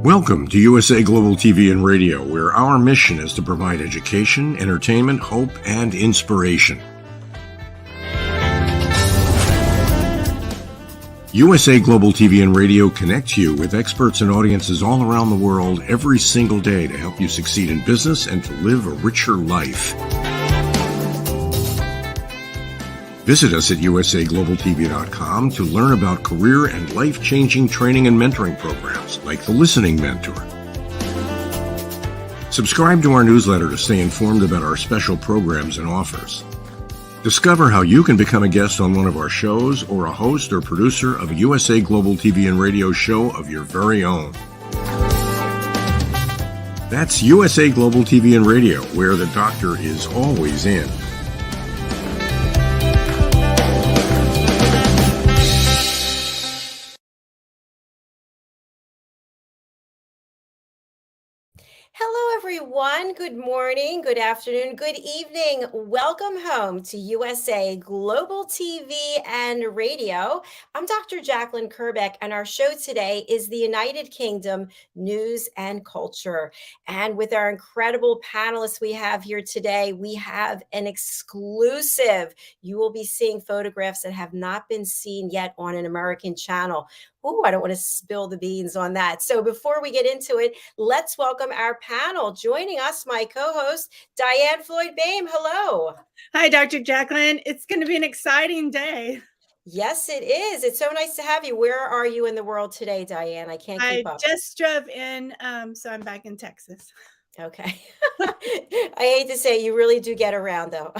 Welcome to USA Global TV and Radio, where our mission is to provide education, entertainment, hope, and inspiration. USA Global TV and Radio connects you with experts and audiences all around the world every single day to help you succeed in business and to live a richer life. Visit us at usaglobaltv.com to learn about career and life-changing training and mentoring programs like the Listening Mentor. Subscribe to our newsletter to stay informed about our special programs and offers. Discover how you can become a guest on one of our shows or a host or producer of a USA Global TV and Radio show of your very own. That's USA Global TV and Radio, where the doctor is always in. Hello, everyone. Good morning, good afternoon, good evening. Welcome home to USA Global TV and Radio. I'm Dr. Jacalyn Kerbeck, and our show today is the United Kingdom News and Culture. And with our incredible panelists we have here today, we have an exclusive. You will be seeing photographs that have not been seen yet on an American channel. Oh, I don't want to spill the beans on that. So before we get into it, let's welcome our panel. Joining us, my co-host, DIANN BOEHM. Hello. Hi, Dr. Jacalyn. It's going to be an exciting day. Yes, it is. It's so nice to have you. Where are you in the world today, DIANN? I can't keep up. I just drove in, so I'm back in Texas. Okay. I hate to say, you really do get around, though.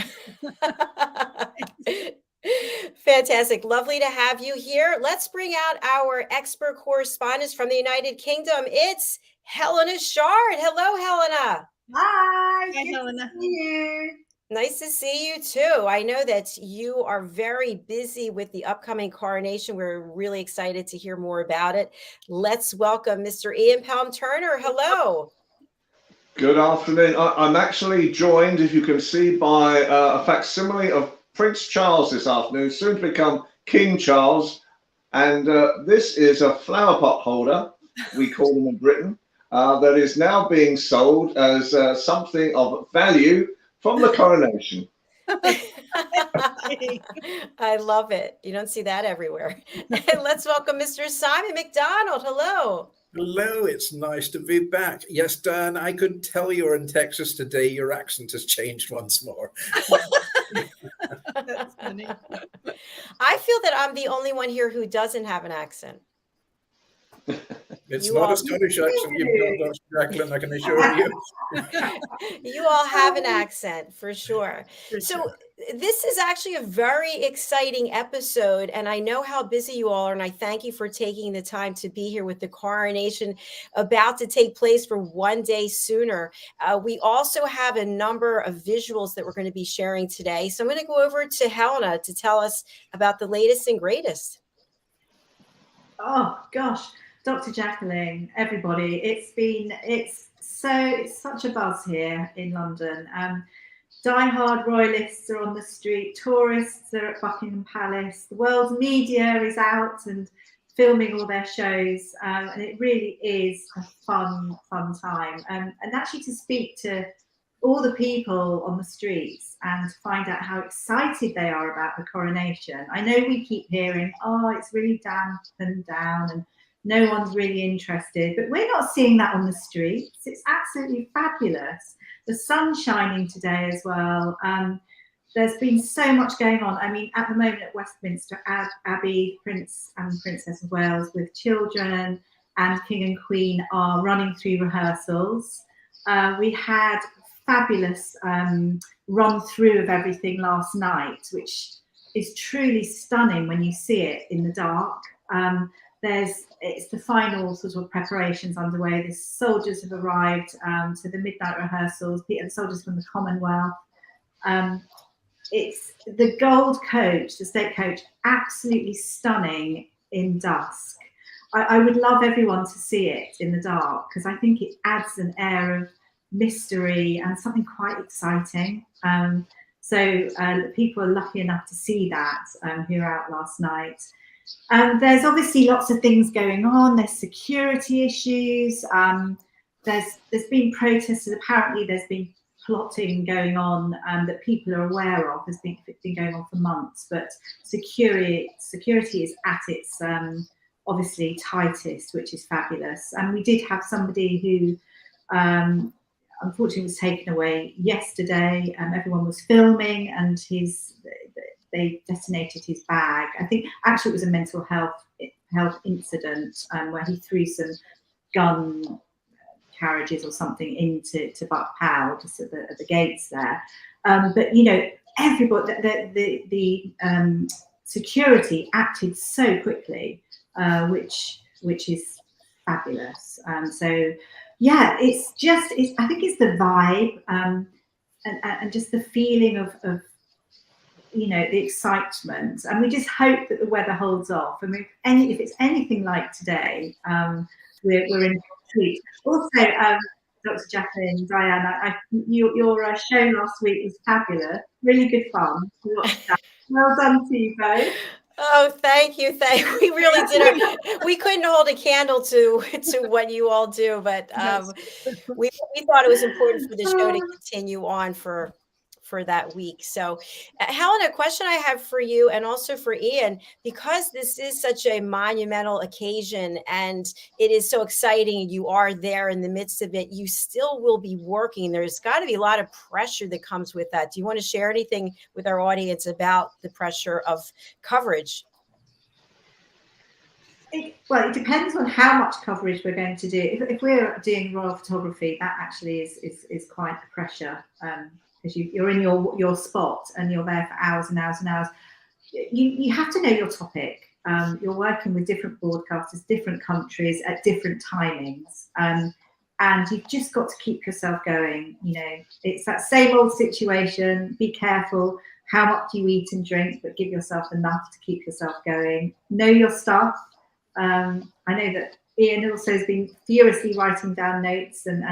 Fantastic. Lovely to have you here. Let's bring out our expert correspondents from the United Kingdom. It's Helena Chard. Hello, Helena. Hi. Hi, Helena. To see you. Nice to see you too. I know that you are very busy with the upcoming coronation. We're really excited to hear more about it. Let's welcome Mr. Ian Palm-Turner. Hello. Good afternoon. I'm actually joined, if you can see, by a facsimile of Prince Charles this afternoon, soon to become King Charles. And this is a flower pot holder, we call them in Britain, that is now being sold as something of value from the coronation. I love it. You don't see that everywhere. And let's welcome Mr. Simon MacDonald. Hello. Hello, it's nice to be back. Yes, Dan, I could tell you're in Texas today. Your accent has changed once more. That's funny. I feel that I'm the only one here who doesn't have an accent. It's not a Scottish accent you've got, Dr. Jacalyn, I can assure you. You all have an accent for sure. So this is actually a very exciting episode, and I know how busy you all are, and I thank you for taking the time to be here with the coronation about to take place for one day sooner. We also have a number of visuals that we're going to be sharing today. So I'm going to go over to Helena to tell us about the latest and greatest. Oh gosh, Dr. Jacalyn, everybody, it's such a buzz here in London. Die-hard royalists are on the street, tourists are at Buckingham Palace, the world's media is out and filming all their shows, and it really is a fun time. And actually to speak to all the people on the streets and find out how excited they are about the coronation. I know we keep hearing, oh, it's really damp and down and no one's really interested, but we're not seeing that on the streets. It's absolutely fabulous. The sun's shining today as well. There's been so much going on. I mean, at the moment at Westminster Abbey, Prince and Princess of Wales with children and King and Queen are running through rehearsals. We had fabulous run through of everything last night, which is truly stunning when you see it in the dark. It's the final sort of preparations underway. The soldiers have arrived to the midnight rehearsals, the soldiers from the Commonwealth. It's the gold coach, the state coach, absolutely stunning in dusk. I would love everyone to see it in the dark because I think it adds an air of mystery and something quite exciting. So people are lucky enough to see that who were out last night. There's obviously lots of things going on. There's security issues. There's been protests. Apparently, there's been plotting going on that people are aware of. Has been going on for months. But security is at its obviously tightest, which is fabulous. And we did have somebody who unfortunately was taken away yesterday. Everyone was filming, and they detonated his bag. I think actually it was a mental health incident where he threw some gun carriages or something into Buck Powell, just at the gates there. But you know, everybody, the security acted so quickly, which is fabulous. So yeah, I think it's the vibe and just the feeling of you know, the excitement, and we just hope that the weather holds off. I mean, if it's anything like today, we're in treat. Also, Dr. Jacalyn, DIANN, your show last week was fabulous, really good fun. Well done to you both. Oh, thank you. We really did. We couldn't hold a candle to what you all do, but we thought it was important for the show to continue on for that week. So, Helena, a question I have for you and also for Ian, because this is such a monumental occasion and it is so exciting, you are there in the midst of it, you still will be working. There's got to be a lot of pressure that comes with that. Do you want to share anything with our audience about the pressure of coverage? Well, it depends on how much coverage we're going to do. If we're doing royal photography, that actually is quite a pressure. Because you're in your spot and you're there for hours and hours and hours. You have to know your topic. You're working with different broadcasters, different countries at different timings, and you've just got to keep yourself going. You know, it's that same old situation. Be careful how much you eat and drink, but give yourself enough to keep yourself going. Know your stuff. I know that Ian also has been furiously writing down notes and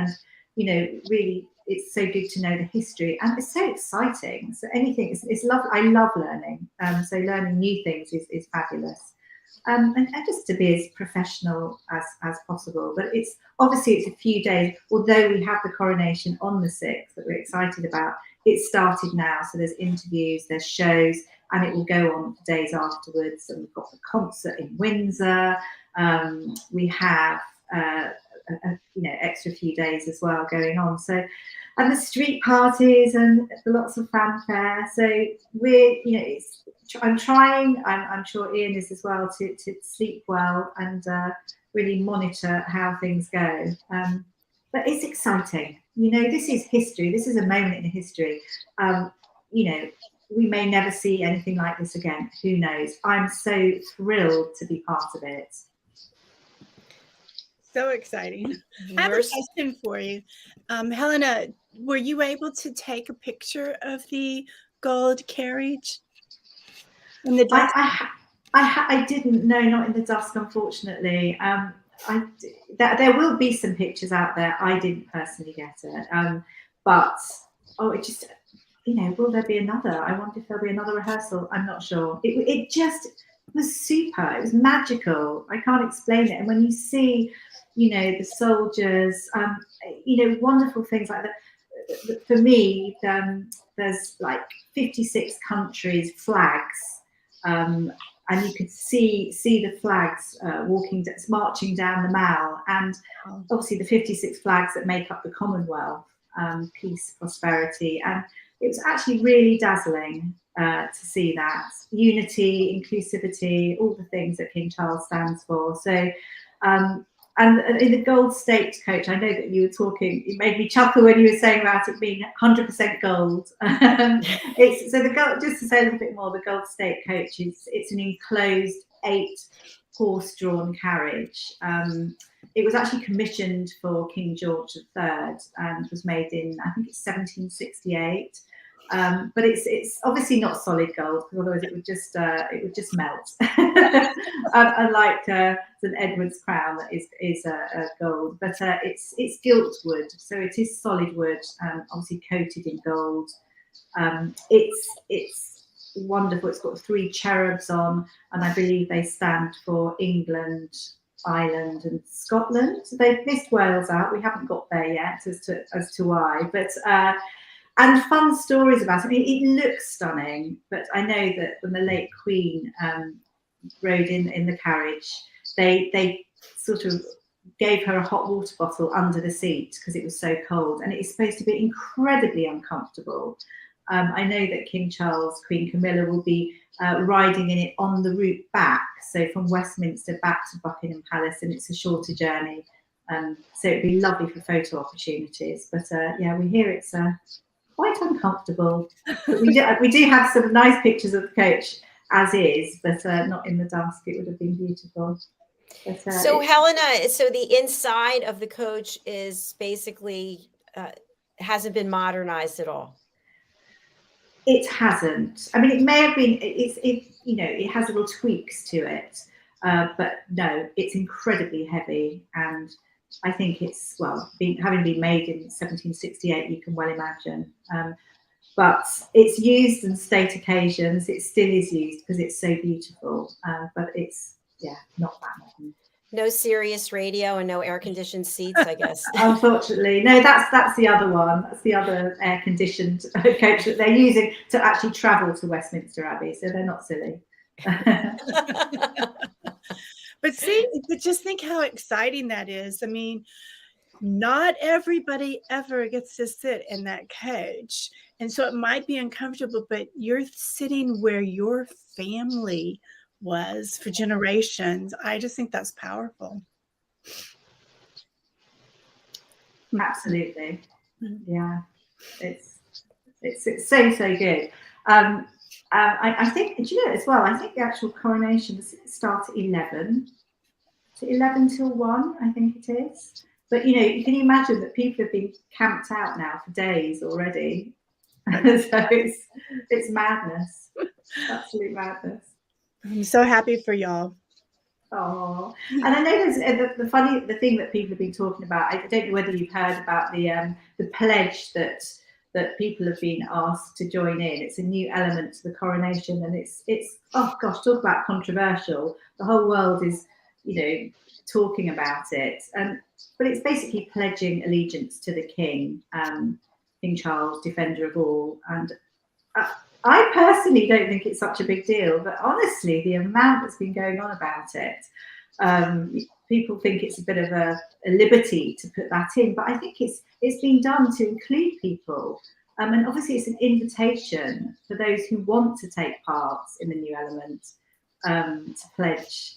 you know, really, it's so good to know the history, and it's so exciting. So anything, it's lovely. I love learning. So learning new things is fabulous, and just to be as professional as possible. But it's obviously a few days. Although we have the coronation on the 6th that we're excited about, it started now. So there's interviews, there's shows, and it will go on for days afterwards. And we've got the concert in Windsor. We have you know, extra few days as well going on. So, and the street parties and lots of fanfare. So we're, you know, I'm trying. I'm sure Ian is as well to sleep well and really monitor how things go. But it's exciting. You know, this is history. This is a moment in history. You know, we may never see anything like this again. Who knows? I'm so thrilled to be part of it. So exciting. I have a question for you. Helena, were you able to take a picture of the gold carriage in the dusk? I didn't. No, not in the dusk, unfortunately. There will be some pictures out there. I didn't personally get it. But, it just, you know, will there be another? I wonder if there'll be another rehearsal. I'm not sure. It just was super. It was magical. I can't explain it. And when you see, you know, the soldiers, you know, wonderful things like that. For me, there's like 56 countries' flags, and you could see the flags marching down the Mall, and obviously the 56 flags that make up the Commonwealth, peace, prosperity, and it was actually really dazzling to see that unity, inclusivity, all the things that King Charles stands for. So. And in the gold staked coach, I know that you were talking, it made me chuckle when you were saying about it being 100% gold. So the gold, just to say a little bit more, the gold staked coach it's an enclosed 8-horse drawn carriage. It was actually commissioned for King George III and was made in, I think it's 1768. But it's obviously not solid gold, because otherwise it would just melt. Unlike St Edward's crown that is gold, but it's gilt wood, so it is solid wood, obviously coated in gold. It's wonderful. It's got 3 cherubs on, and I believe they stand for England, Ireland and Scotland. So they've missed Wales out. We haven't got there yet as to why, but and fun stories about it. I mean, it looks stunning, but I know that when the late Queen rode in the carriage, they sort of gave her a hot water bottle under the seat because it was so cold, and it is supposed to be incredibly uncomfortable. I know that King Charles, Queen Camilla will be riding in it on the route back, so from Westminster back to Buckingham Palace, and it's a shorter journey. So it'd be lovely for photo opportunities. But yeah, we hear it's quite uncomfortable. But we do have some nice pictures of the coach as is, but not in the dusk. It would have been beautiful. But, so Helena, so the inside of the coach is basically hasn't been modernized at all. It hasn't. I mean, it may have been. It has little tweaks to it, but no, it's incredibly heavy, and I think it's having been made in 1768. You can well imagine. But it's used on state occasions. It still is used because it's so beautiful. But it's not that modern. No Sirius radio and no air-conditioned seats, I guess. Unfortunately, no. That's the other one. That's the other air-conditioned coach that they're using to actually travel to Westminster Abbey. So they're not silly. But just think how exciting that is. I mean, not everybody ever gets to sit in that coach, and so it might be uncomfortable. But you're sitting where your family was for generations. I just think that's powerful. Absolutely. Yeah, it's so good. I think, do you know as well, I think the actual coronation starts at 11 till 1, I think it is. But you can imagine that people have been camped out now for days already. So it's madness. Absolute madness. I'm so happy for y'all. Oh, and I know there's the thing that people have been talking about. I don't know whether you've heard about the pledge that people have been asked to join in. It's a new element to the coronation, and it's oh gosh, talk about controversial. The whole world is talking about it, but it's basically pledging allegiance to the King, King Charles, defender of all, and. I personally don't think it's such a big deal, but honestly, the amount that's been going on about it, people think it's a bit of a liberty to put that in, but I think it's been done to include people. And obviously it's an invitation for those who want to take part in the new element to pledge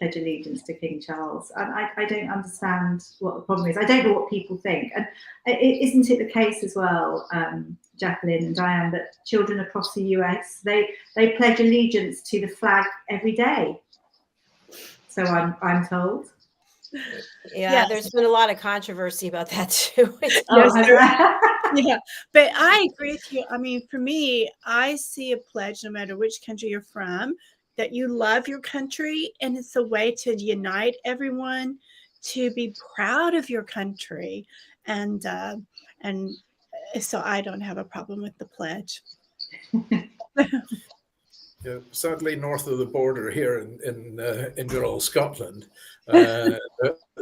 allegiance to King Charles. And I don't understand what the problem is. I don't know what people think. And isn't it the case as well, Jacalyn and Dianne, that children across the US, they pledge allegiance to the flag every day? So I'm told. Yeah, there's been a lot of controversy about that too. Yeah, but I agree with you. I mean, for me, I see a pledge, no matter which country you're from, that you love your country, and it's a way to unite everyone, to be proud of your country, and so I don't have a problem with the pledge. Yeah, sadly, north of the border here in good old Scotland, there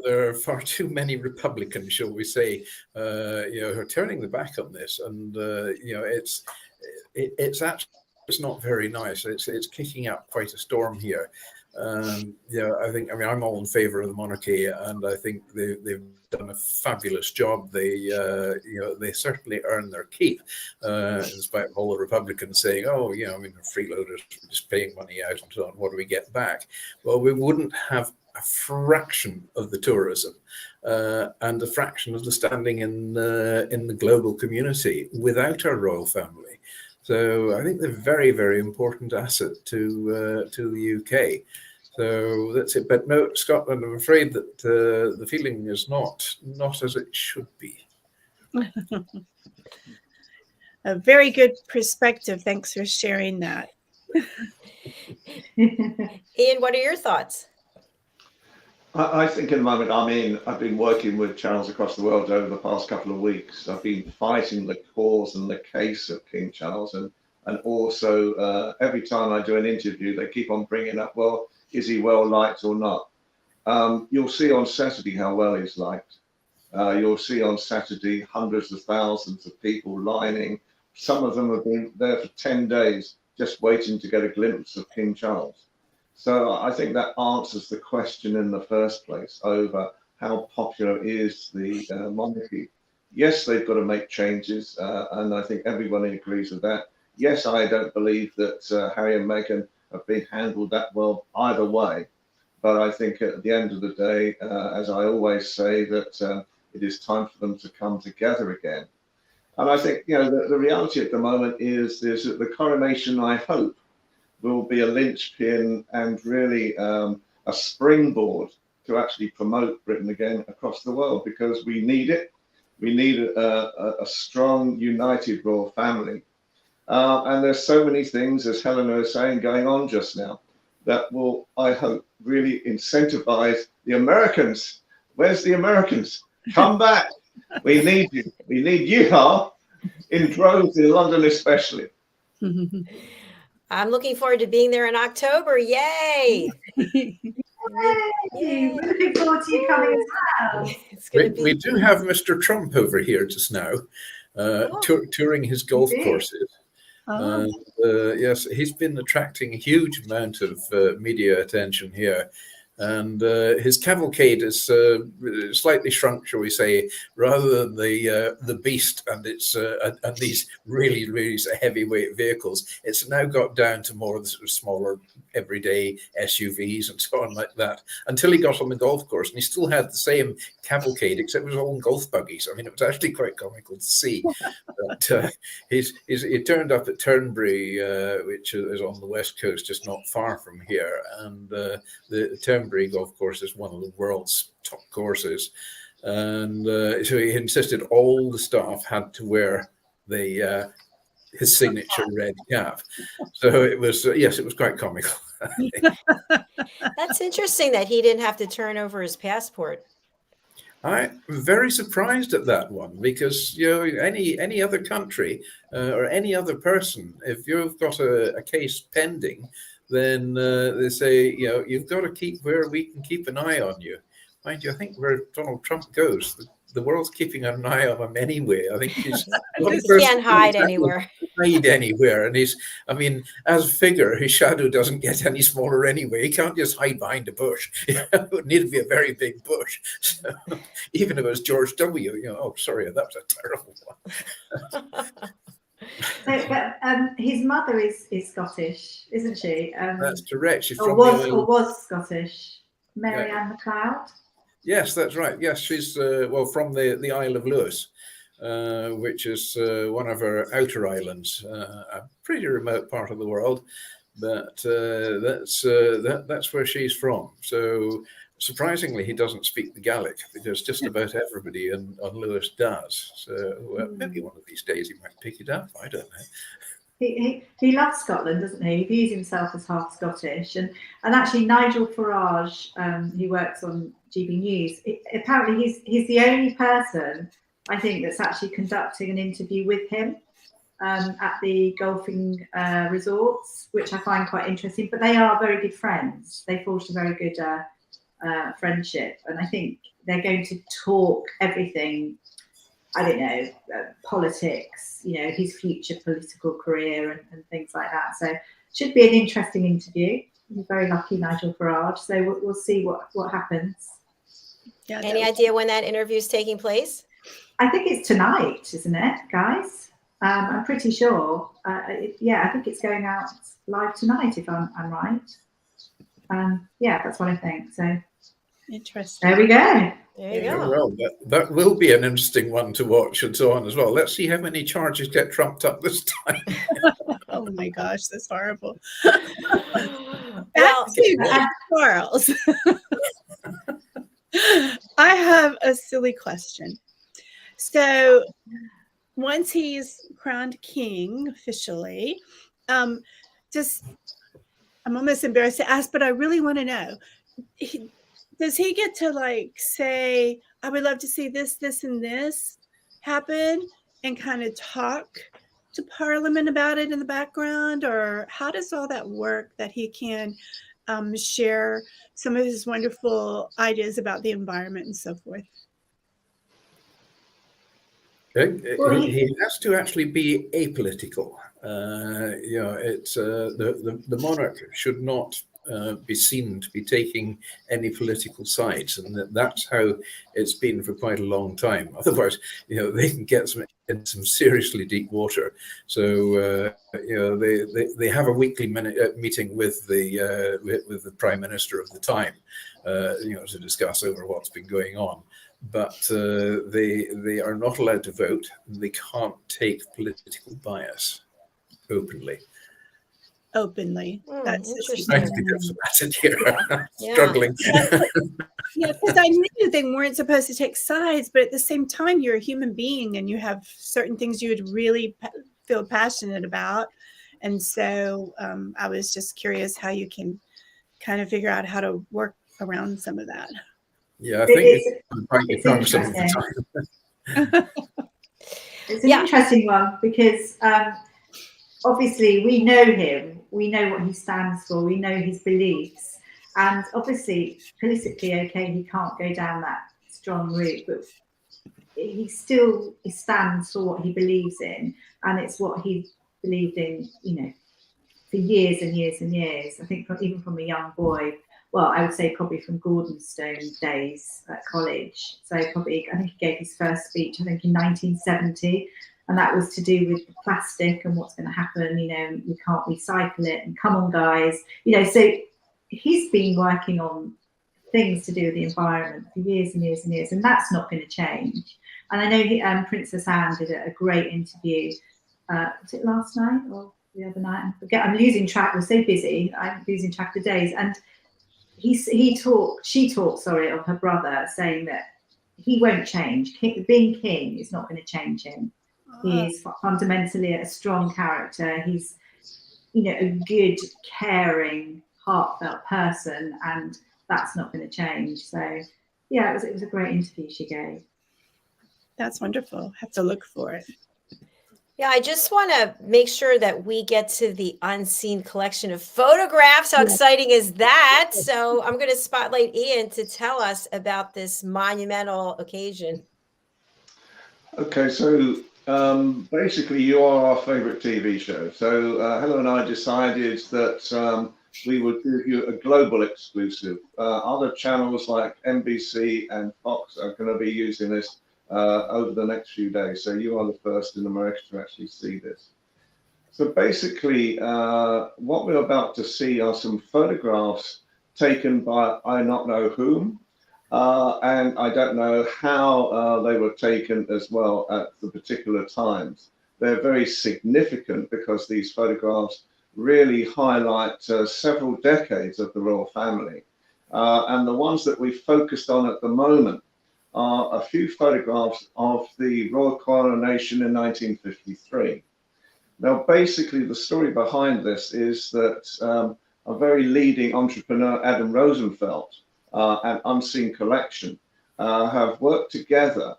are far too many Republicans, shall we say, who are turning their back on this, and it's actually. It's not very nice. It's kicking up quite a storm here. I'm all in favour of the monarchy, and I think they've done a fabulous job. They certainly earn their keep, in spite of all the Republicans saying, they're freeloaders, we're just paying money out and so on. What do we get back? Well, we wouldn't have a fraction of the tourism and a fraction of the standing in the global community without our royal family. So I think they're very, very important asset to the UK. So that's it. But no, Scotland, I'm afraid that the feeling is not as it should be. A very good perspective. Thanks for sharing that. Ian, what are your thoughts? I think at the moment, I've been working with channels across the world over the past couple of weeks. I've been fighting the cause and the case of King Charles, and And also, every time I do an interview, they keep on bringing up, well, is he well liked or not? You'll see on Saturday how well he's liked. You'll see on Saturday hundreds of thousands of people lining. Some of them have been there for 10 days just waiting to get a glimpse of King Charles. So I think that answers the question in the first place over how popular is the monarchy. Yes, they've got to make changes, and I think everybody agrees with that. Yes, I don't believe that Harry and Meghan have been handled that well either way. But I think at the end of the day, as I always say, that it is time for them to come together again. And I think, you know, the reality at the moment is that the coronation, I hope, will be a linchpin and really a springboard to actually promote Britain again across the world, because we need it. We need a strong, united royal family. And there's so many things, as Helena was saying, going on just now that will, I hope, really incentivize the Americans. Where's the Americans? Come back. We need you. We need you in droves in London especially. I'm looking forward to being there in October. Yay! Yay! We're looking forward to you coming as well. It's gonna We do have Mr. Trump over here just now, touring his golf courses. Oh. Yes, he's been attracting a huge amount of media attention here. And his cavalcade is slightly shrunk, shall we say, rather than the beast and its and these really, really heavyweight vehicles. It's now got down to more of the sort of smaller, everyday SUVs and so on like that. Until he got on the golf course, and he still had the same cavalcade, except it was all in golf buggies. I mean, it was actually quite comical to see. But he turned up at Turnberry, which is on the west coast, just not far from here, and the Turnberry golf course is one of the world's top courses, and so he insisted all the staff had to wear the his signature red cap. So it was yes, it was quite comical. That's interesting that he didn't have to turn over his passport. I'm very surprised at that one, because you know, any other country or any other person, if you've got a case pending, then they say, you know, you've got to keep where we can keep an eye on you. Mind you, I think where Donald Trump goes, the world's keeping an eye on him anyway. I think he's Can't hide anywhere. Hide anywhere, and I mean, as a figure, his shadow doesn't get any smaller anyway. He can't just hide behind a bush. It would need to be a very big bush. So, even if it was George W., you know, oh, sorry, that was a terrible one. So, his mother is Scottish, isn't she? That's correct. She's or from was Scottish. Mary Ann MacLeod. Yes, that's right. Yes, she's well from the Isle of Lewis, which is one of our outer islands, a pretty remote part of the world, but that's where she's from. So surprisingly, he doesn't speak the Gaelic, because just about everybody on Lewis does. So maybe one of these days he might pick it up. I don't know. He loves Scotland, doesn't he? He views himself as half Scottish, and actually Nigel Farage, who works on GB News, apparently he's the only person I think that's actually conducting an interview with him at the golfing resorts, which I find quite interesting. But they are very good friends. They forged a very good friendship, and I think they're going to talk everything. I don't know, politics, you know, his future political career and things like that. So it should be an interesting interview. He's very lucky, Nigel Farage. So we'll see what happens. Yeah, Any idea when that interview is taking place? I think it's tonight, isn't it, guys? I'm pretty sure. Yeah, I think it's going out live tonight, if I'm right. Yeah, that's what I think. So interesting. there we go. There you go. Well, that will be an interesting one to watch and so on as well. Let's see how many charges get trumped up this time. Oh my gosh, that's horrible. Well, Back to Charles. I have a silly question. So once he's crowned king officially, I'm almost embarrassed to ask, but I really want to know. Does he get to like say, I would love to see this, this, and this happen, and kind of talk to Parliament about it in the background, or how does all that work that he can share some of his wonderful ideas about the environment and so forth? He has to actually be apolitical. It's the monarch should not be seen to be taking any political sides, and that's how it's been for quite a long time. Otherwise, they can get in some seriously deep water. So they have a weekly meeting with the Prime Minister of the time, to discuss over what's been going on. But they are not allowed to vote. They can't take political bias openly. That's interesting. I have to be diplomatic here. Yeah. Struggling. Yeah, because I knew they weren't supposed to take sides, but at the same time, you're a human being and you have certain things you would really feel passionate about. And so I was just curious how you can kind of figure out how to work around some of that. Yeah, I think it's an interesting one because obviously we know him, we know what he stands for, we know his beliefs, and obviously politically, okay, he can't go down that strong route, but he stands for what he believes in, and it's what he believed in, for years and years and years. I think even from a young boy. Well, I would say probably from Gordonstone days at college. So I think he gave his first speech, I think in 1970, and that was to do with the plastic and what's going to happen. We can't recycle it, and come on, guys. So he's been working on things to do with the environment for years and years and years, and that's not going to change. And I know Princess Anne did a great interview. Was it last night or the other night? I forget. I'm losing track. We're so busy. I'm losing track of the days. And she talked of her brother, saying that he won't change. Being king is not going to change him. He is fundamentally a strong character. He's, a good, caring, heartfelt person, and that's not going to change. So, yeah, it was a great interview she gave. That's wonderful. Have to look for it. Yeah, I just want to make sure that we get to the unseen collection of photographs. How exciting is that? So I'm going to spotlight Ian to tell us about this monumental occasion. Okay, so basically you are our favorite TV show. So Helena and I decided that we would give you a global exclusive. Other channels like NBC and Fox are going to be using this over the next few days. So you are the first in America to actually see this. So basically, what we're about to see are some photographs taken by I not know whom, and I don't know how they were taken as well at the particular times. They're very significant because these photographs really highlight several decades of the royal family. And the ones that we focused on at the moment are a few photographs of the royal coronation in 1953. Now, basically, the story behind this is that a very leading entrepreneur, Adam Rosenfeld, and Unseen Collection, have worked together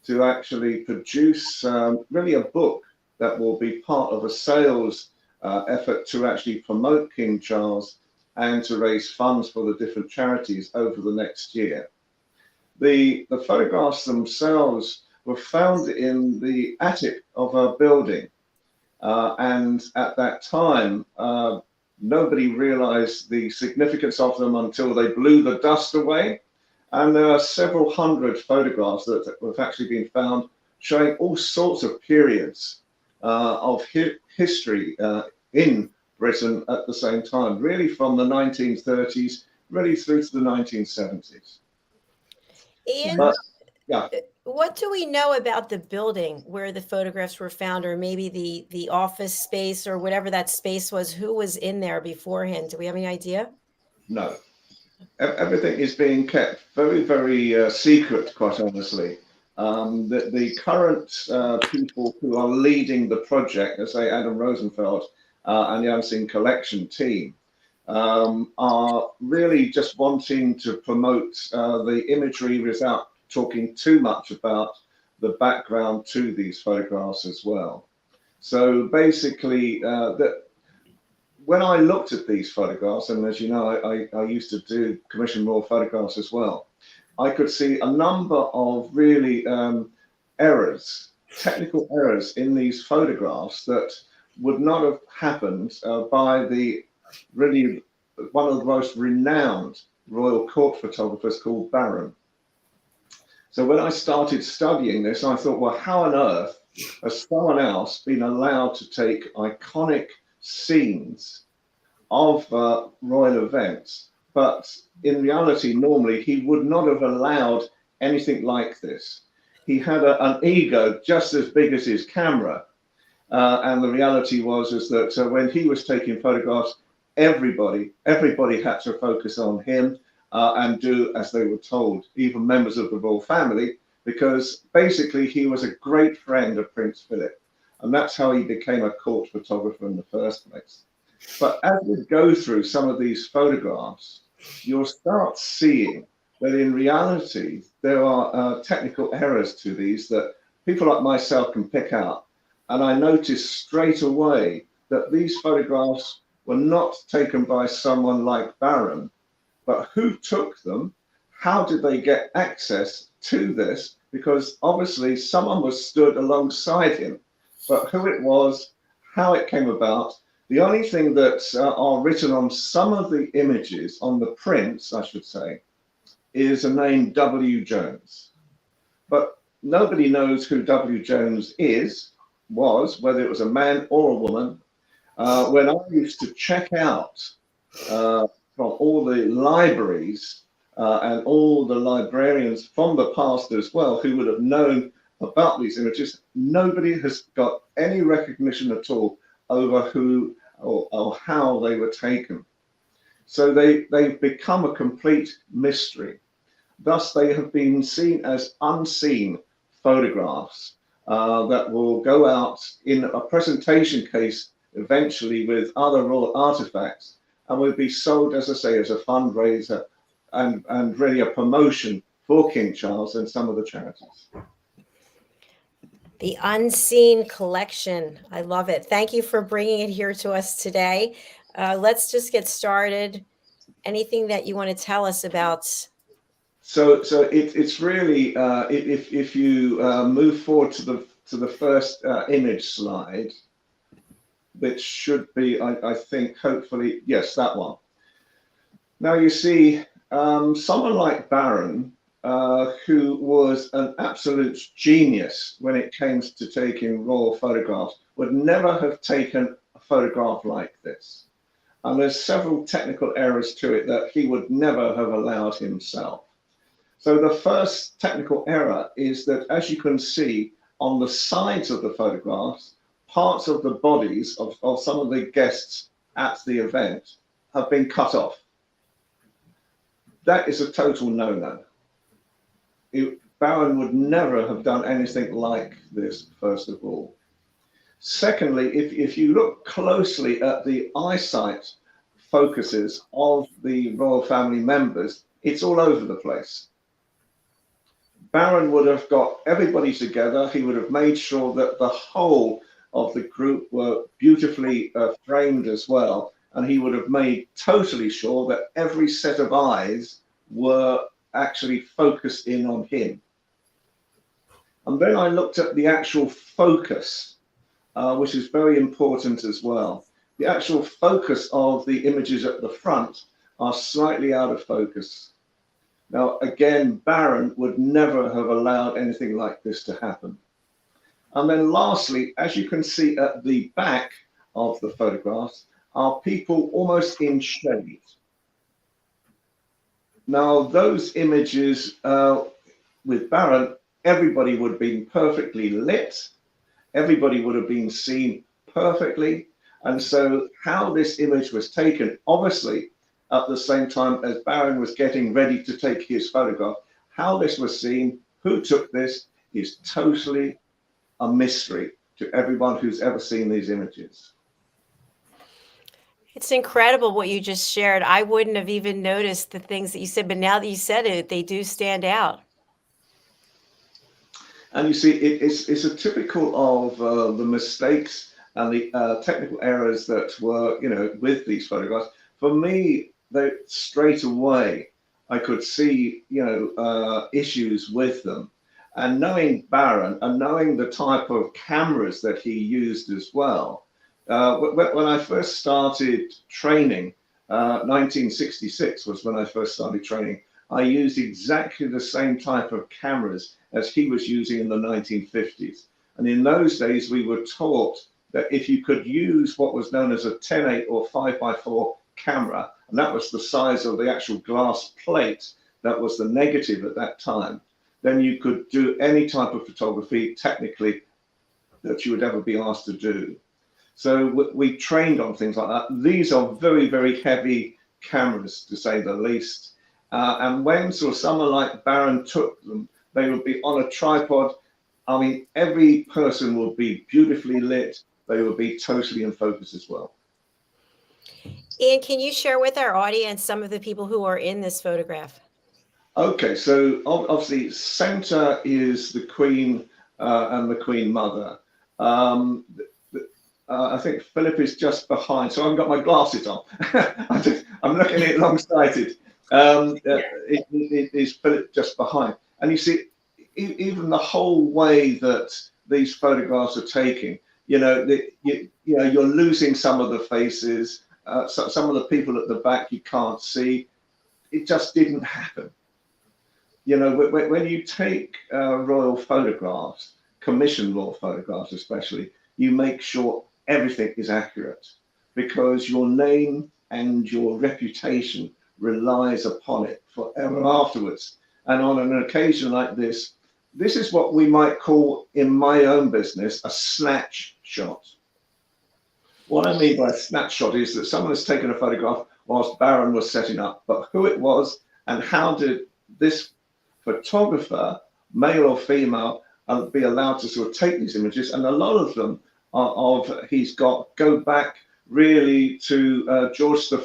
to actually produce really a book that will be part of a sales effort to actually promote King Charles and to raise funds for the different charities over the next year. The photographs themselves were found in the attic of a building. And at that time, nobody realized the significance of them until they blew the dust away. And there are several hundred photographs that have actually been found showing all sorts of periods of history in Britain at the same time, really from the 1930s, really through to the 1970s. Ian, what do we know about the building where the photographs were found, or maybe the office space or whatever that space was? Who was in there beforehand? Do we have any idea? No. Everything is being kept very, very secret, quite honestly. The current people who are leading the project, let's say Adam Rosenfeld and the Unseen Collection team, are really just wanting to promote the imagery without talking too much about the background to these photographs as well. So basically, when I looked at these photographs, and as you know, I used to do commission royal photographs as well, I could see a number of really errors, technical errors in these photographs that would not have happened by the really one of the most renowned royal court photographers called Barron. So when I started studying this, I thought, well, how on earth has someone else been allowed to take iconic scenes of royal events? But in reality, normally he would not have allowed anything like this. He had an ego just as big as his camera. And the reality was that when he was taking photographs, everybody had to focus on him and do as they were told, even members of the royal family, because basically he was a great friend of Prince Philip. And that's how he became a court photographer in the first place. But as we go through some of these photographs, you'll start seeing that in reality, there are technical errors to these that people like myself can pick out. And I noticed straight away that these photographs were not taken by someone like Barron, but who took them? How did they get access to this? Because obviously someone was stood alongside him, but who it was, how it came about. The only thing that are written on some of the images, on the prints, I should say, is a name W. Jones. But nobody knows who W. Jones was, whether it was a man or a woman. When I used to check out from all the libraries and all the librarians from the past as well, who would have known about these images, nobody has got any recognition at all over who or how they were taken. So they've become a complete mystery. Thus, they have been seen as unseen photographs that will go out in a presentation case eventually with other royal artifacts and will be sold, as I say, as a fundraiser and really a promotion for King Charles and some of the charities. The unseen collection. I love it. Thank you for bringing it here to us today. Let's just get started. Anything that you want to tell us about? So it's really if you move forward to the first image slide, which should be, I think, hopefully, yes, that one. Now you see someone like Barron, who was an absolute genius when it came to taking royal photographs, would never have taken a photograph like this. And there's several technical errors to it that he would never have allowed himself. So the first technical error is that, as you can see on the sides of the photographs, parts of the bodies of some of the guests at the event have been cut off. That is a total no-no. Barron would never have done anything like this, first of all. Secondly, if you look closely at the eyesight focuses of the royal family members, it's all over the place. Barron would have got everybody together. He would have made sure that the whole of the group were beautifully framed as well. And he would have made totally sure that every set of eyes were actually focused in on him. And then I looked at the actual focus, which is very important as well. The actual focus of the images at the front are slightly out of focus. Now, again, Barron would never have allowed anything like this to happen. And then lastly, as you can see at the back of the photographs, are people almost in shade. Now, those images with Barron, everybody would have been perfectly lit. Everybody would have been seen perfectly. And so how this image was taken, obviously, at the same time as Barron was getting ready to take his photograph, how this was seen, who took this, is totally a mystery to everyone who's ever seen these images. It's incredible what you just shared. I wouldn't have even noticed the things that you said, but now that you said it, they do stand out. And you see, it's a typical of the mistakes and the technical errors that were, with these photographs, for me, they straight away, I could see, issues with them. And knowing Baron and knowing the type of cameras that he used as well, when I first started training, 1966 was when I first started training, I used exactly the same type of cameras as he was using in the 1950s. And in those days, we were taught that if you could use what was known as a 10:8 or 5x4 camera, and that was the size of the actual glass plate that was the negative at that time, then you could do any type of photography technically that you would ever be asked to do. So we trained on things like that. These are very, very heavy cameras, to say the least. And when sort of someone like Baron took them, they would be on a tripod. I mean, every person would be beautifully lit. They would be totally in focus as well. Ian, can you share with our audience some of the people who are in this photograph? Okay, so obviously center is the Queen and the Queen Mother. I think Philip is just behind, so I haven't got my glasses on. I'm looking at it long-sighted. It is Philip just behind. And you see, even the whole way that these photographs are taken, you're losing some of the faces. Some of the people at the back you can't see. It just didn't happen. When you take royal photographs, commissioned royal photographs especially, you make sure everything is accurate, because your name and your reputation relies upon it forever afterwards. And on an occasion like this is what we might call, in my own business, a snatch shot. What I mean by a snatch shot is that someone has taken a photograph whilst Baron was setting up, but who it was and how did this photographer, male or female, be allowed to sort of take these images. And a lot of them go back really to George V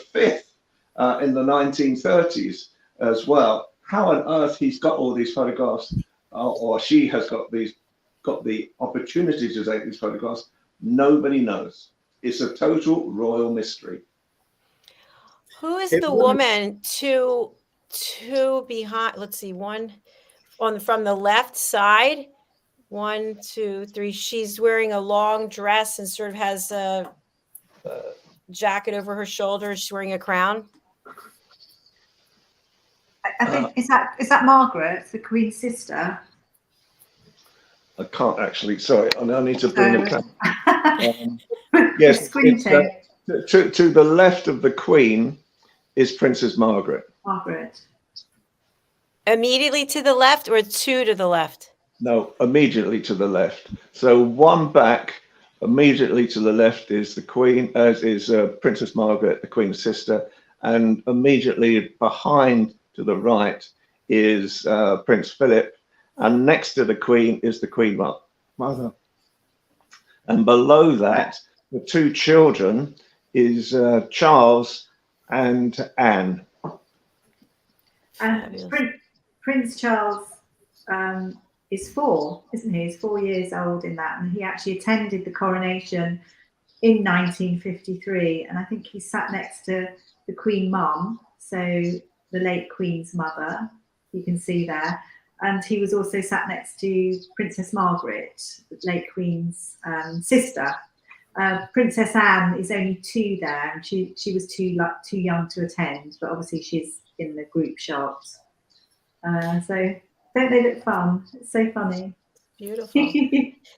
in the 1930s as well. How on earth he's got all these photographs, or she has got the opportunity to take these photographs, nobody knows. It's a total royal mystery. Who is the woman two behind? Let's see, one from the left side. 1, 2, 3. She's wearing a long dress and sort of has a jacket over her shoulders. She's wearing a crown. I think is that Margaret, the Queen's sister? I can't actually. Sorry, I need to bring the camera. Yes, to the left of the Queen is Princess Margaret. Margaret. Immediately to the left, or two to the left? No, immediately to the left. So one back, immediately to the left is the Queen, is Princess Margaret, the Queen's sister, and immediately behind to the right is Prince Philip, and next to the Queen is the Queen Mother. And below that, the two children is Charles and Anne. And Prince Charles is 4, isn't he? He's 4 years old in that, and he actually attended the coronation in 1953. And I think he sat next to the Queen Mum, so the late Queen's mother, you can see there. And he was also sat next to Princess Margaret, the late Queen's sister. Princess Anne is only 2 there, and she was too young to attend, but obviously she's in the group shot. So don't they look fun? It's so funny. Beautiful.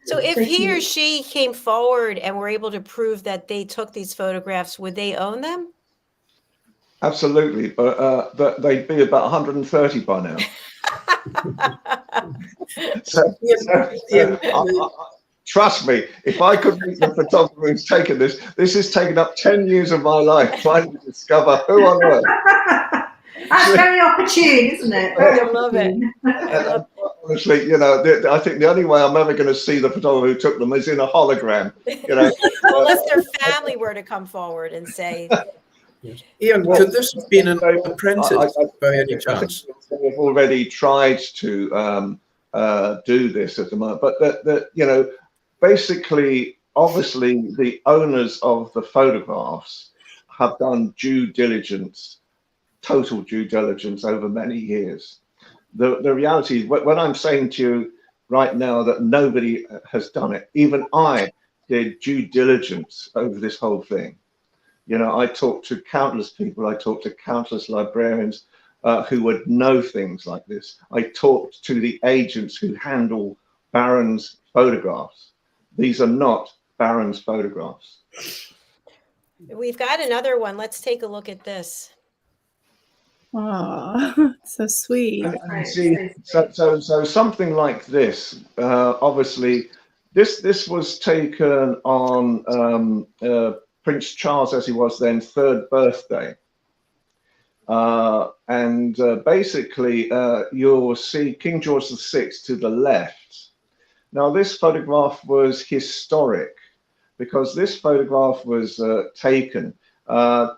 So if he or she came forward and were able to prove that they took these photographs, would they own them? Absolutely, but they'd be about 130 by now. Trust me, if I could meet the photographer who's taken this has taken up 10 years of my life trying to discover who on earth. That's very opportune, isn't it? I love it. Honestly, I think the only way I'm ever going to see the photographer who took them is in a hologram. Unless their family were to come forward and say. Yes. Ian, could this have been an apprentice by any chance? They've already tried to do this at the moment, but basically obviously the owners of the photographs have done due diligence, total due diligence over many years. The reality is, when I'm saying to you right now that nobody has done it, even I did due diligence over this whole thing. You know, I talked to countless people. I talked to countless librarians who would know things like this. I talked to the agents who handle Barron's photographs. These are not Barron's photographs. We've got another one. Let's take a look at this. Oh, so sweet. And see, so something like this, obviously, this was taken on Prince Charles, as he was then, 3rd birthday. Basically, you'll see King George VI to the left. Now, this photograph was historic because this photograph was taken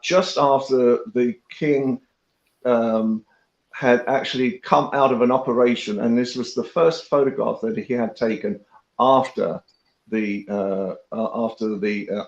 just after the king had actually come out of an operation, and this was the first photograph that he had taken after the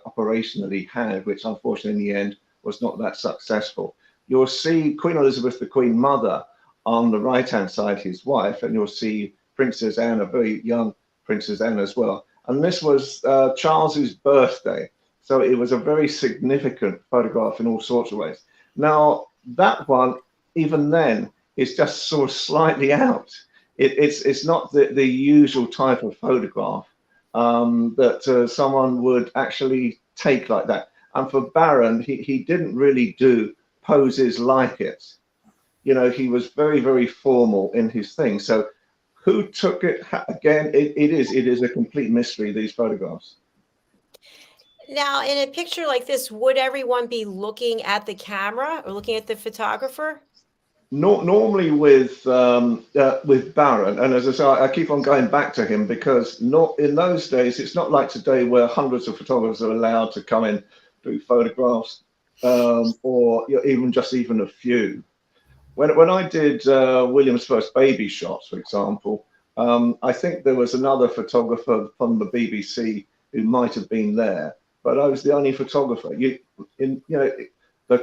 operation that he had, which unfortunately in the end was not that successful. You'll see Queen Elizabeth, the Queen Mother, on the right-hand side, his wife, and you'll see Princess Anne, a very young Princess Anne as well. And this was Charles's birthday, so it was a very significant photograph in all sorts of ways. Now, that one, even then, is just sort of slightly out. It's not the usual type of photograph that someone would actually take like that. And for Barron, he didn't really do poses like it. You know, he was very, very formal in his thing. So who took it? Again, it is a complete mystery, these photographs. Now, in a picture like this, would everyone be looking at the camera or looking at the photographer? Normally with Barron, and as I say, I keep on going back to him because in those days, it's not like today where hundreds of photographers are allowed to come in, do photographs, or even a few. When I did William's first baby shots, for example, I think there was another photographer from the BBC who might have been there, but I was the only photographer. The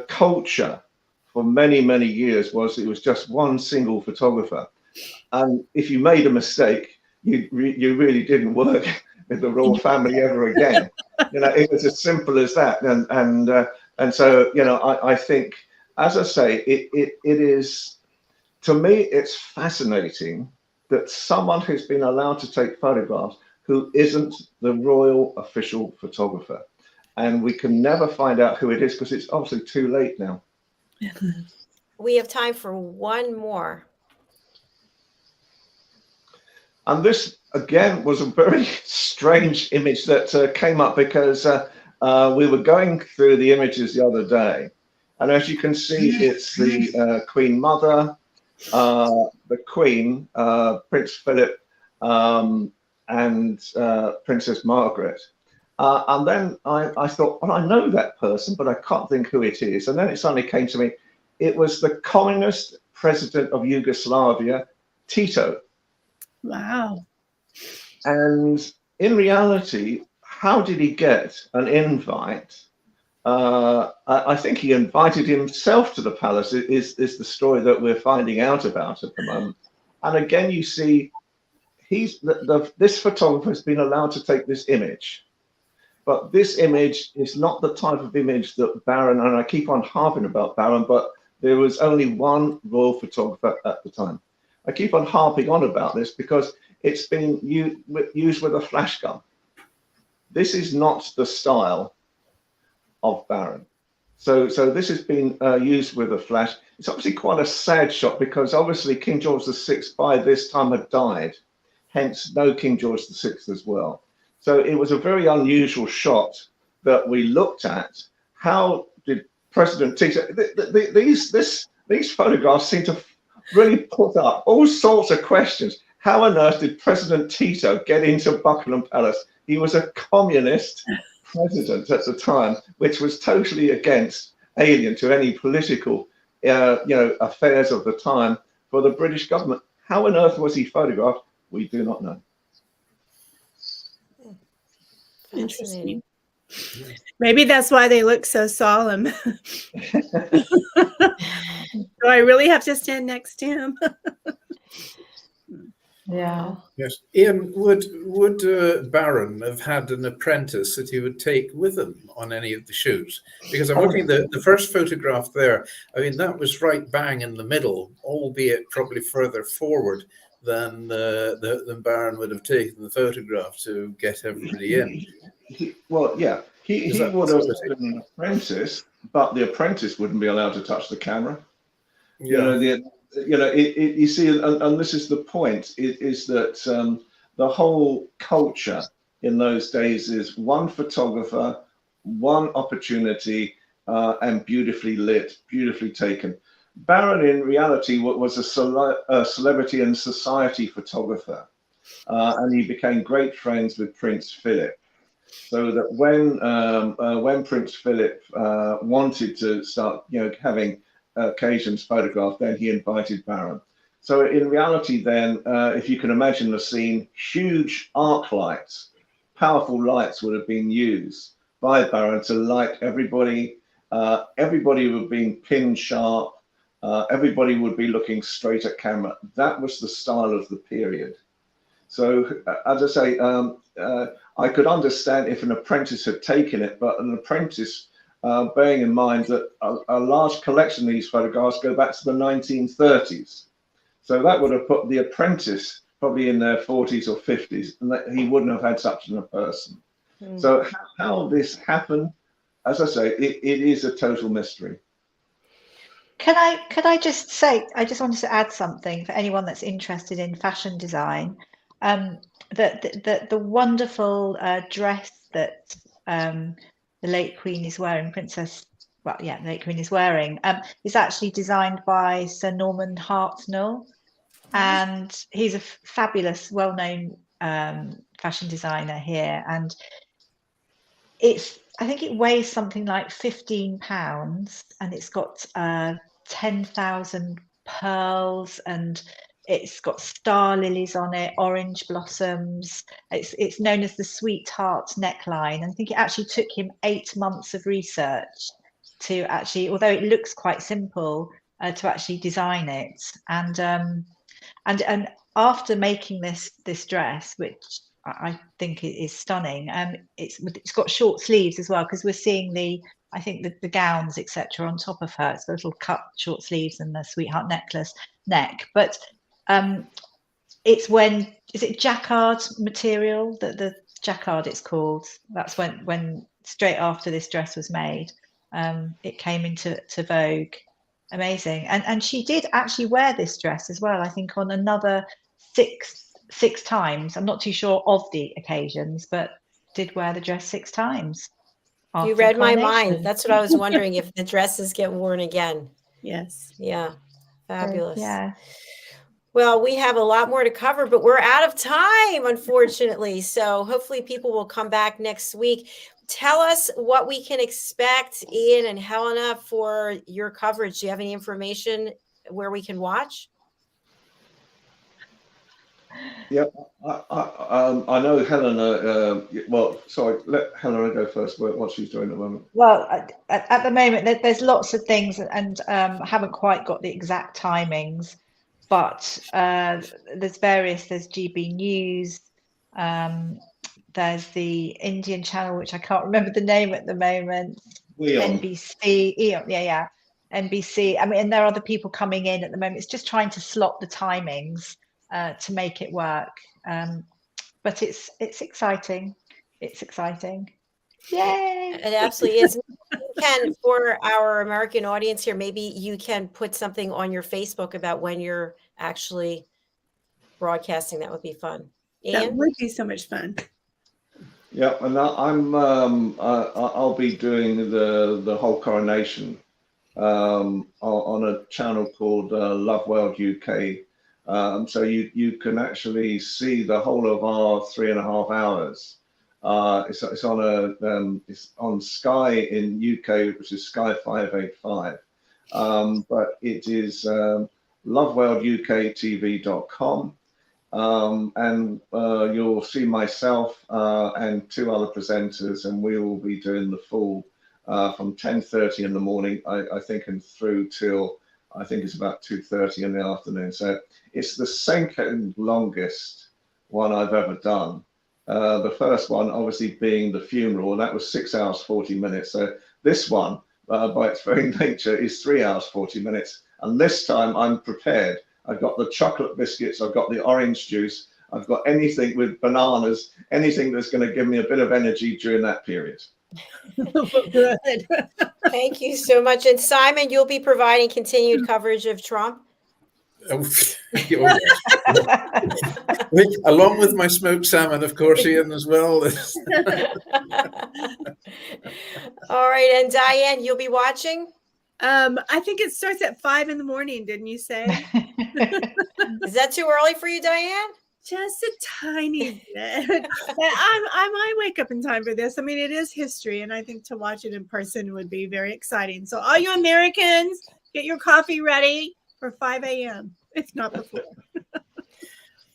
culture for many, many years was it was just one single photographer, and if you made a mistake, you really didn't work with the royal family ever again. You know, it was as simple as that. And so, you know, I think, as I say, it is, to me, it's fascinating that someone who's been allowed to take photographs who isn't the royal official photographer, and we can never find out who it is because it's obviously too late now. We have time for one more. And this, again, was a very strange image that came up because we were going through the images the other day. And as you can see, it's the Queen Mother, the Queen, Prince Philip, and Princess Margaret. And then I thought, well, I know that person, but I can't think who it is. And then it suddenly came to me, it was the communist president of Yugoslavia, Tito. Wow. And in reality, how did he get an invite? I think he invited himself to the palace, is the story that we're finding out about at the moment. And again, you see, this photographer has been allowed to take this image. But this image is not the type of image that Barron, and I keep on harping about Barron, but there was only one royal photographer at the time. I keep on harping on about this because it's been used with a flash gun. This is not the style of Barron. So this has been used with a flash. It's obviously quite a sad shot because obviously King George VI by this time had died, hence no King George VI as well. So it was a very unusual shot that we looked at. How did President Tito, these photographs seem to really put up all sorts of questions. How on earth did President Tito get into Buckingham Palace? He was a communist president at the time, which was totally alien to any political, affairs of the time for the British government. How on earth was he photographed? We do not know. Interesting. Fascinating. Maybe that's why they look so solemn. Do I really have to stand next to him? Yeah. Wow. Yes. Ian, would Baron have had an apprentice that he would take with him on any of the shoots? Because I'm looking at the first photograph there. I mean, that was right bang in the middle, albeit probably further forward than Baron would have taken the photograph to get everybody in. He would have been an apprentice, but the apprentice wouldn't be allowed to touch the camera. Yeah. You see, and this is the point, is that the whole culture in those days is one photographer, one opportunity, and beautifully lit, beautifully taken. Baron, in reality, was a celebrity and society photographer, and he became great friends with Prince Philip. So that when Prince Philip wanted to start, having occasions photographed, then he invited Baron. So in reality, then, if you can imagine the scene, huge arc lights, powerful lights would have been used by Baron to light everybody. Everybody would be pin sharp. Everybody would be looking straight at camera. That was the style of the period. So as I say, I could understand if an apprentice had taken it, but an apprentice, bearing in mind that a large collection of these photographs go back to the 1930s. So that would have put the apprentice probably in their 40s or 50s, and that he wouldn't have had such a person. So how this happened, as I say, it is a total mystery. Could I just say, I just wanted to add something for anyone that's interested in fashion design. The wonderful dress that the late Queen is wearing, the late Queen is wearing, is actually designed by Sir Norman Hartnell, and he's a fabulous, well-known fashion designer here, and I think it weighs something like 15 pounds, and it's got 10,000 pearls, and it's got star lilies on it, orange blossoms. It's known as the Sweetheart neckline. And I think it actually took him 8 months of research to actually, although it looks quite simple, to actually design it. And after making this dress, which I think is stunning, it's got short sleeves as well, because we're seeing the gowns, etc., on top of her. It's got little cut short sleeves and the Sweetheart neck. But it's is it jacquard material, the jacquard it's called. That's when straight after this dress was made, it came into vogue. Amazing. And she did actually wear this dress as well, I think on another six times. I'm not too sure of the occasions, but did wear the dress 6 times. You read my mind. That's what I was wondering, if the dresses get worn again. Yes. Yeah. Fabulous. Yeah. Well, we have a lot more to cover, but we're out of time, unfortunately. So hopefully people will come back next week. Tell us what we can expect, Ian and Helena, for your coverage. Do you have any information where we can watch? Yeah, I know Helena. Sorry, let Helena go first. What she's doing at the moment. Well, at the moment, there's lots of things, and haven't quite got the exact timings. But there's GB News. There's the Indian channel, which I can't remember the name at the moment. NBC. Yeah. NBC. I mean, and there are other people coming in at the moment. It's just trying to slot the timings to make it work. But it's exciting. It's exciting. Yay! It absolutely is. For our American audience here, maybe you can put something on your Facebook about when you're actually broadcasting. That would be fun. Ian? That would be so much fun. Yeah, and I'll be doing the whole coronation on a channel called Love World UK. So you can actually see the whole of our 3.5 hours. It's on Sky in UK, which is Sky 585. But it is loveworldUKTV.com. and you'll see myself and 2 other presenters, and we will be doing the full from 10:30 in the morning, I think, and through till I think it's about 2:30 in the afternoon. So it's the second longest one I've ever done. The first one obviously being the funeral, and that was 6 hours 40 minutes. So this one, by its very nature, is 3 hours 40 minutes. And this time I'm prepared. I've got the chocolate biscuits, I've got the orange juice, I've got anything with bananas, anything that's going to give me a bit of energy during that period. Good. Thank you so much. And Simon, you'll be providing continued coverage of Trump? Oh, yes. Along with my smoked salmon, of course, Ian, as well. All right. And Diane, you'll be watching? I think it starts at 5 in the morning, didn't you say? Is that too early for you, Diane? Just a tiny bit. I might wake up in time for this. I mean, it is history, and I think to watch it in person would be very exciting. So all you Americans, get your coffee ready for 5 a.m., if not before.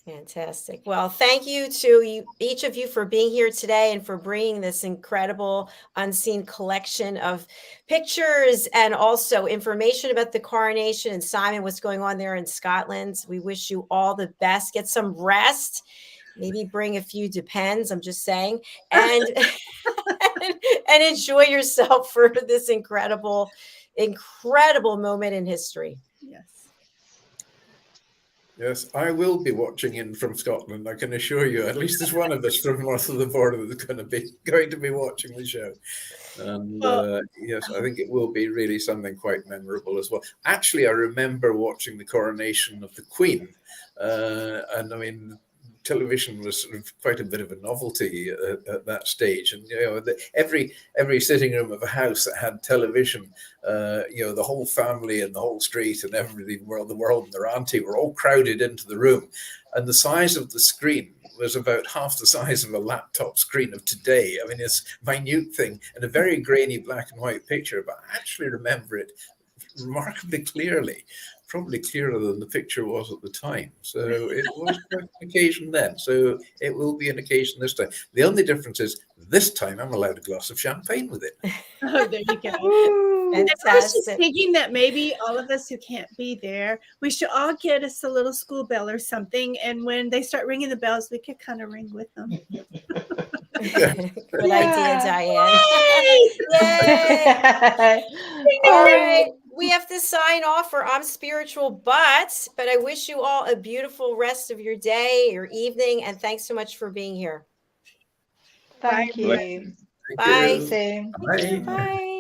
Fantastic. Well, thank you to each of you for being here today and for bringing this incredible unseen collection of pictures and also information about the coronation. And Simon, what's going on there in Scotland. We wish you all the best. Get some rest. Maybe bring a few Depends, I'm just saying. And, and enjoy yourself for this incredible moment in history. Yes. Yes, I will be watching in from Scotland. I can assure you, at least there's one of us from north of the border that's going to be watching the show. And yes, I think it will be really something quite memorable as well. Actually, I remember watching the coronation of the Queen, and I mean, television was sort of quite a bit of a novelty at that stage, and you know, every sitting room of a house that had television, you know, the whole family and the whole street and everything, the world and their auntie were all crowded into the room, and the size of the screen was about half the size of a laptop screen of today. I mean, it's a minute thing and a very grainy black and white picture, but I actually remember it remarkably clearly. Probably clearer than the picture was at the time. So it was quite an occasion then. So it will be an occasion this time. The only difference is this time I'm allowed a glass of champagne with it. Oh, there you go. And I was just Fantastic. thinking that maybe all of us who can't be there, we should all get us a little school bell or something. And when they start ringing the bells, we could kind of ring with them. Good idea, Diane. Yay! All right. We have to sign off for I'm Spiritual But I wish you all a beautiful rest of your day, your evening, and thanks so much for being here. Thank you. Thank Bye. you. See you soon. Bye. Bye.